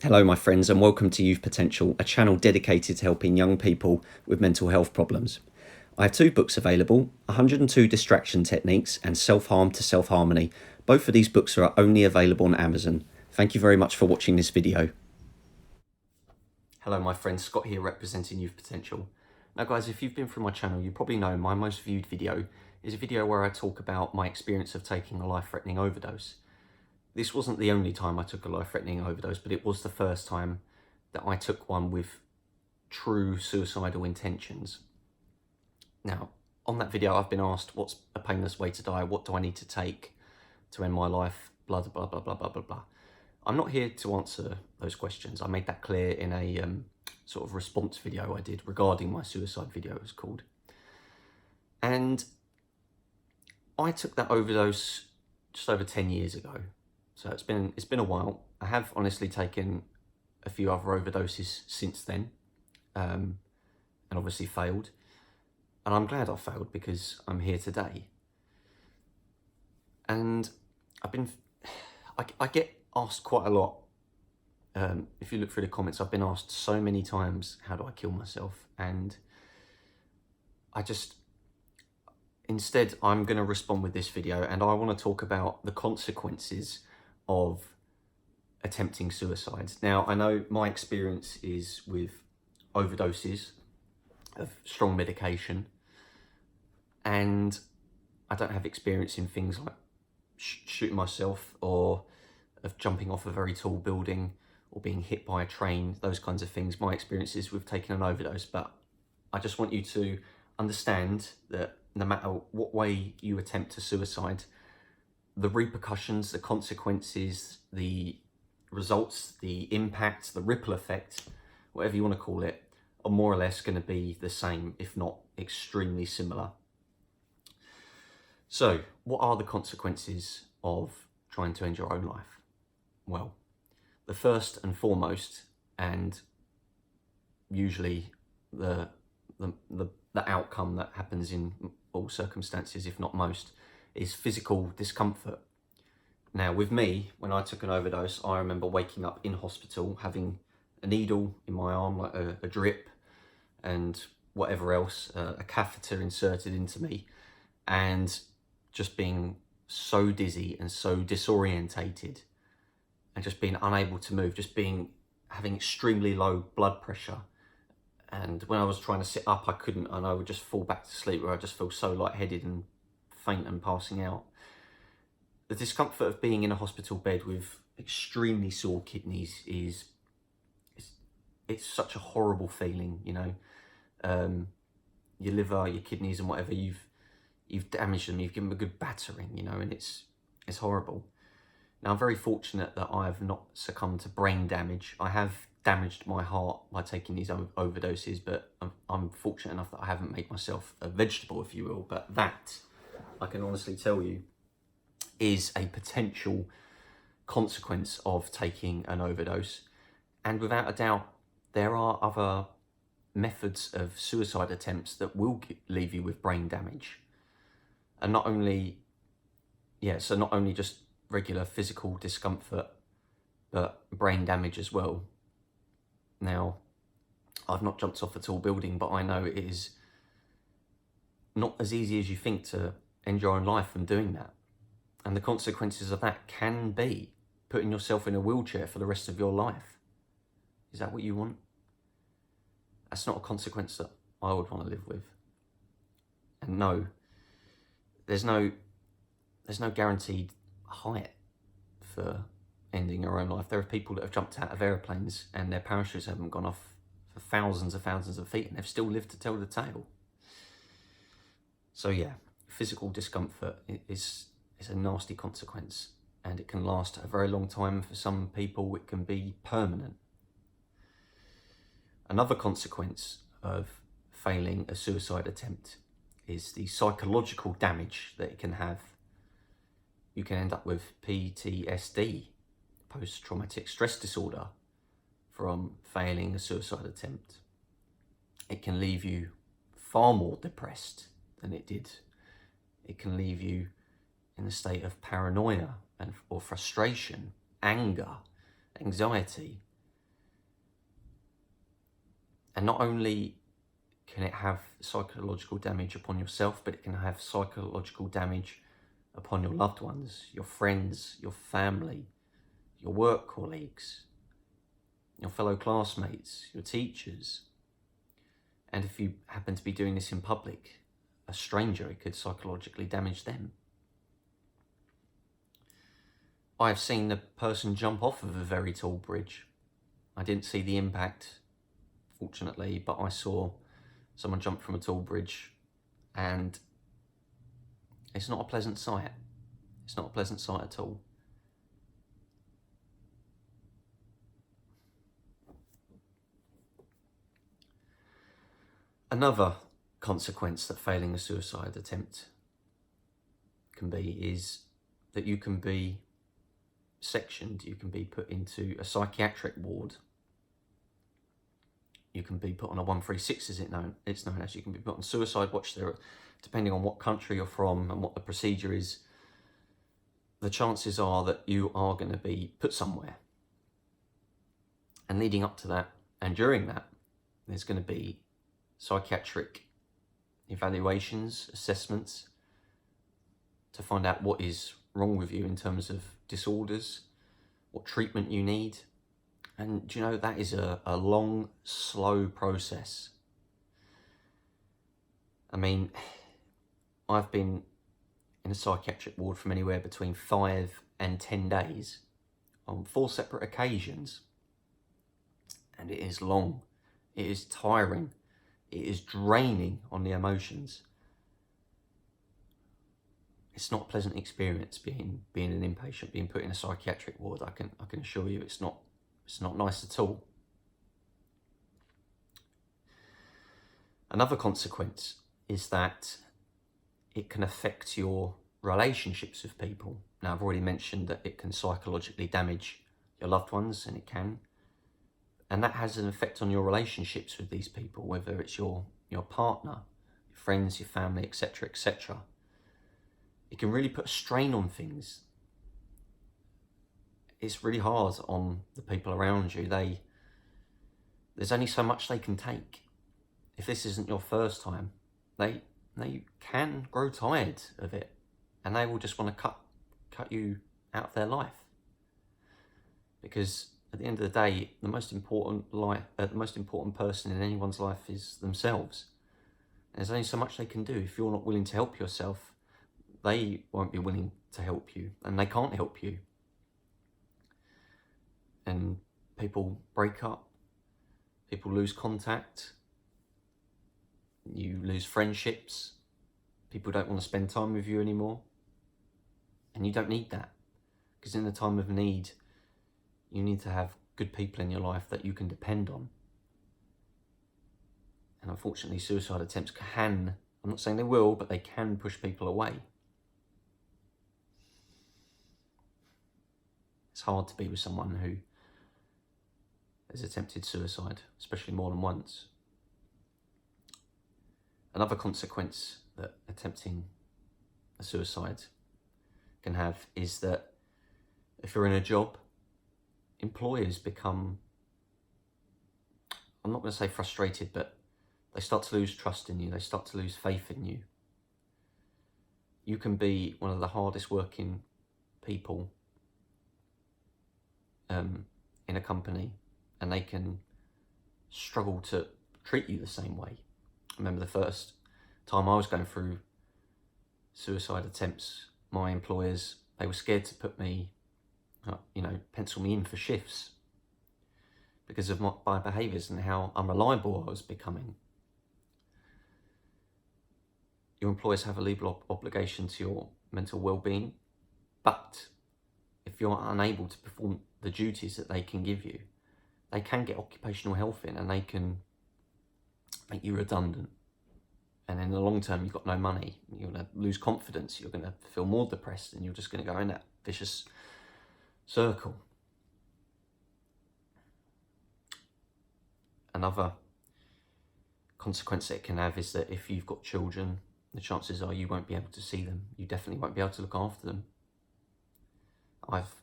Hello, my friends, and welcome to Youth Potential, a channel dedicated to helping young people with mental health problems. I have two books available, 102 Distraction Techniques and Self-Harm to Self-Harmony. Both of these books are only available on Amazon. Thank you very much for watching this video. Hello, my friends, Scott here representing Youth Potential. Now guys, if you've been through my channel, you probably know my most viewed video is a video where I talk about my experience of taking a life-threatening overdose. This wasn't the only time I took a life-threatening overdose, but it was the first time that I took one with true suicidal intentions. Now, on that video, I've been asked, what's a painless way to die? What do I need to take to end my life? Blah, blah, blah, blah, blah, blah, blah. I'm not here to answer those questions. I made that clear in a sort of response video I did regarding my suicide video, it was called. And I took that overdose just over 10 years ago. So it's been a while. I have honestly taken a few other overdoses since then, and obviously failed. And I'm glad I failed because I'm here today. And I get asked quite a lot. If you look through the comments, I've been asked so many times, how do I kill myself? And instead, I'm going to respond with this video, and I want to talk about the consequences of attempting suicide. Now, I know my experience is with overdoses of strong medication, and I don't have experience in things like shooting myself or of jumping off a very tall building or being hit by a train, those kinds of things. My experience is with taking an overdose, but I just want you to understand that no matter what way you attempt to suicide, the repercussions, the consequences, the results, the impact, the ripple effect, whatever you want to call it, are more or less going to be the same, if not extremely similar. So, what are the consequences of trying to end your own life? Well, the first and foremost, and usually the outcome that happens in all circumstances, if not most, is physical discomfort. Now, with me, when I took an overdose, I remember waking up in hospital, having a needle in my arm, like a drip, and whatever else, a catheter inserted into me, and just being so dizzy and so disorientated, and just being unable to move, having extremely low blood pressure. And when I was trying to sit up, I couldn't, and I would just fall back to sleep, where I just feel so lightheaded and faint and passing out. The discomfort of being in a hospital bed with extremely sore kidneys it's such a horrible feeling, you know. Your liver, your kidneys and whatever, you've damaged them, you've given them a good battering, you know, and it's horrible. Now, I'm very fortunate that I have not succumbed to brain damage. I have damaged my heart by taking these overdoses, but I'm fortunate enough that I haven't made myself a vegetable, if you will. But that, I can honestly tell you, is a potential consequence of taking an overdose. And without a doubt, there are other methods of suicide attempts that will leave you with brain damage. And not only just regular physical discomfort, but brain damage as well. Now, I've not jumped off a tall building, but I know it is not as easy as you think to end your own life from doing that. And the consequences of that can be putting yourself in a wheelchair for the rest of your life. Is that what you want? That's not a consequence that I would want to live with. And no, there's no guaranteed height for ending your own life. There are people that have jumped out of airplanes and their parachutes haven't gone off for thousands of feet, and they've still lived to tell the tale. So yeah, physical discomfort is a nasty consequence, and it can last a very long time. For some people, it can be permanent. Another consequence of failing a suicide attempt is the psychological damage that it can have. You can end up with PTSD, post-traumatic stress disorder, from failing a suicide attempt. It can leave you far more depressed than it did. It can leave you in a state of paranoia or frustration, anger, anxiety, And not only can it have psychological damage upon yourself, but it can have psychological damage upon your loved ones, your friends, your family, your work colleagues, your fellow classmates, your teachers. And if you happen to be doing this in public, a stranger, it could psychologically damage them. I have seen the person jump off of a very tall bridge. I didn't see the impact, fortunately, but I saw someone jump from a tall bridge, and it's not a pleasant sight. It's not a pleasant sight at all. Another consequence that failing a suicide attempt can be is that you can be sectioned, you can be put into a psychiatric ward. You can be put on a 136, as it's known as. You can be put on suicide watch there, depending on what country you're from and what the procedure is. The chances are that you are going to be put somewhere. And leading up to that and during that, there's going to be psychiatric evaluations, assessments, to find out what is wrong with you in terms of disorders, what treatment you need. And do you know, that is a long, slow process. I mean, I've been in a psychiatric ward from anywhere between 5 and 10 days on 4 separate occasions. And it is long, it is tiring, it is draining on the emotions. It's not a pleasant experience being an inpatient, being put in a psychiatric ward. I can assure you, it's not nice at all. Another consequence is that it can affect your relationships with people. Now, I've already mentioned that it can psychologically damage your loved ones, and it can. And that has an effect on your relationships with these people, whether it's your partner, your friends, your family, etc., etc. It can really put a strain on things. It's really hard on the people around you. There's only so much they can take. If this isn't your first time, they can grow tired of it, and they will just want to cut you out of their life. Because at the end of the day, the most important person in anyone's life is themselves. And there's only so much they can do. If you're not willing to help yourself, they won't be willing to help you, and they can't help you. And people break up, people lose contact, you lose friendships, people don't want to spend time with you anymore. And you don't need that, because in the time of need, you need to have good people in your life that you can depend on. And unfortunately, suicide attempts can, I'm not saying they will, but they can push people away. It's hard to be with someone who has attempted suicide, especially more than once. Another consequence that attempting a suicide can have is that if you're in a job, employers become, I'm not going to say frustrated, but they start to lose trust in you. They start to lose faith in you. You can be one of the hardest working people in a company, and they can struggle to treat you the same way. I remember the first time I was going through suicide attempts, my employers, they were scared to put me, pencil me in for shifts because of my behaviours and how unreliable I was becoming. Your employers have a legal obligation to your mental well-being, but if you're unable to perform the duties that they can give you, they can get occupational health in, and they can make you redundant. And in the long term, you've got no money. You're going to lose confidence. You're going to feel more depressed, and you're just going to go in that vicious circle. Another consequence that it can have is that if you've got children, the chances are you won't be able to see them. You definitely won't be able to look after them. I've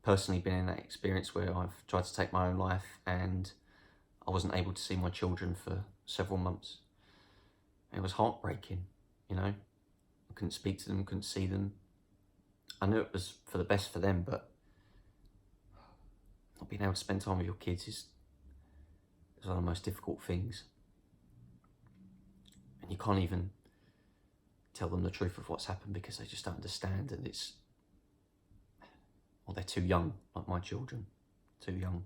personally been in that experience where I've tried to take my own life, and I wasn't able to see my children for several months. It was heartbreaking, you know. I couldn't speak to them, couldn't see them. I knew it was for the best for them, but not being able to spend time with your kids is one of the most difficult things. And you can't even tell them the truth of what's happened because they just don't understand, and they're too young, like my children, too young.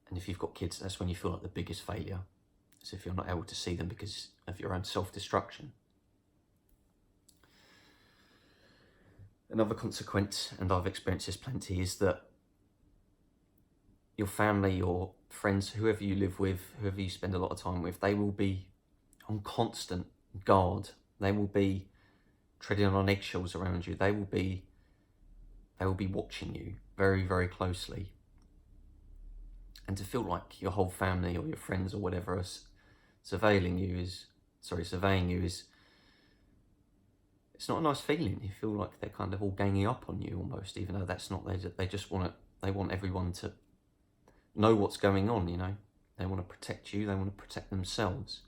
And if you've got kids, that's when you feel like the biggest failure, as if you're not able to see them because of your own self-destruction. Another consequence, and I've experienced this plenty, is that your family, your friends, whoever you live with, whoever you spend a lot of time with, they will be on constant guard. They will be treading on eggshells around you. They will be watching you very, very closely. And to feel like your whole family or your friends or whatever are surveying you is, it's not a nice feeling. You feel like they're kind of all ganging up on you almost, even though that's not, they want everyone to know what's going on, you know. They want to protect you, they want to protect themselves.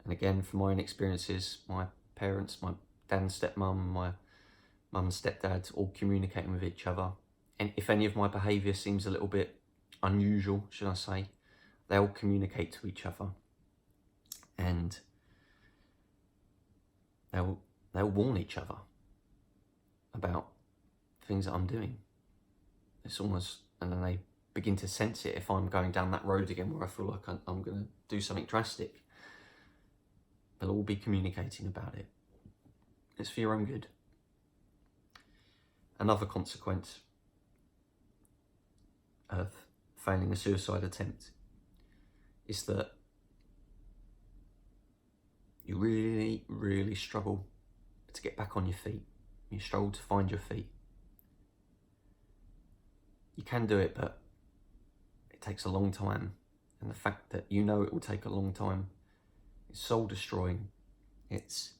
And again, from my own experiences, my parents, my dad and stepmum, my mum and stepdad, all communicating with each other. And if any of my behaviour seems a little bit unusual, should I say, they all communicate to each other. And they'll warn each other about things that I'm doing. It's almost, and then they begin to sense it if I'm going down that road again where I feel like I'm going to do something drastic. They'll all be communicating about it. It's for your own good. Another consequence of failing a suicide attempt is that you really, really struggle to get back on your feet. You struggle to find your feet. You can do it, but it takes a long time. And the fact that you know it will take a long time is soul destroying. It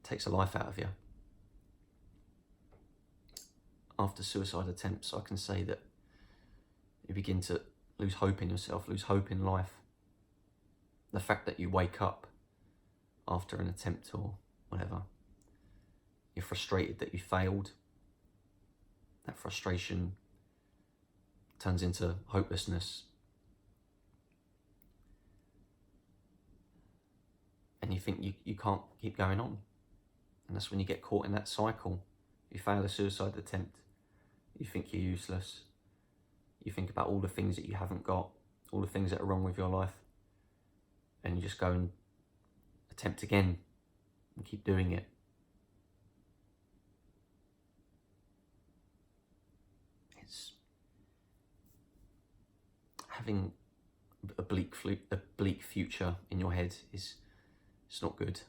takes a life out of you. After suicide attempts, I can say that you begin to lose hope in yourself, lose hope in life. The fact that you wake up after an attempt or whatever, you're frustrated that you failed. That frustration turns into hopelessness. And you think you can't keep going on. And that's when you get caught in that cycle. You fail a suicide attempt. You think you're useless. You think about all the things that you haven't got, all the things that are wrong with your life. And you just go and attempt again and keep doing it. It's having a bleak future in your head it's not good.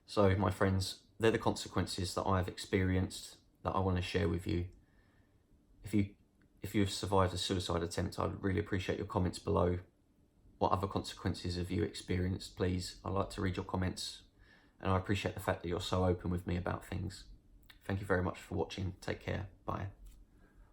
So, my friends, they're the consequences that I've experienced that I want to share with you. If you've survived a suicide attempt, I'd really appreciate your comments below. What other consequences have you experienced, please? I like to read your comments, and I appreciate the fact that you're so open with me about things. Thank you very much for watching. Take care. Bye.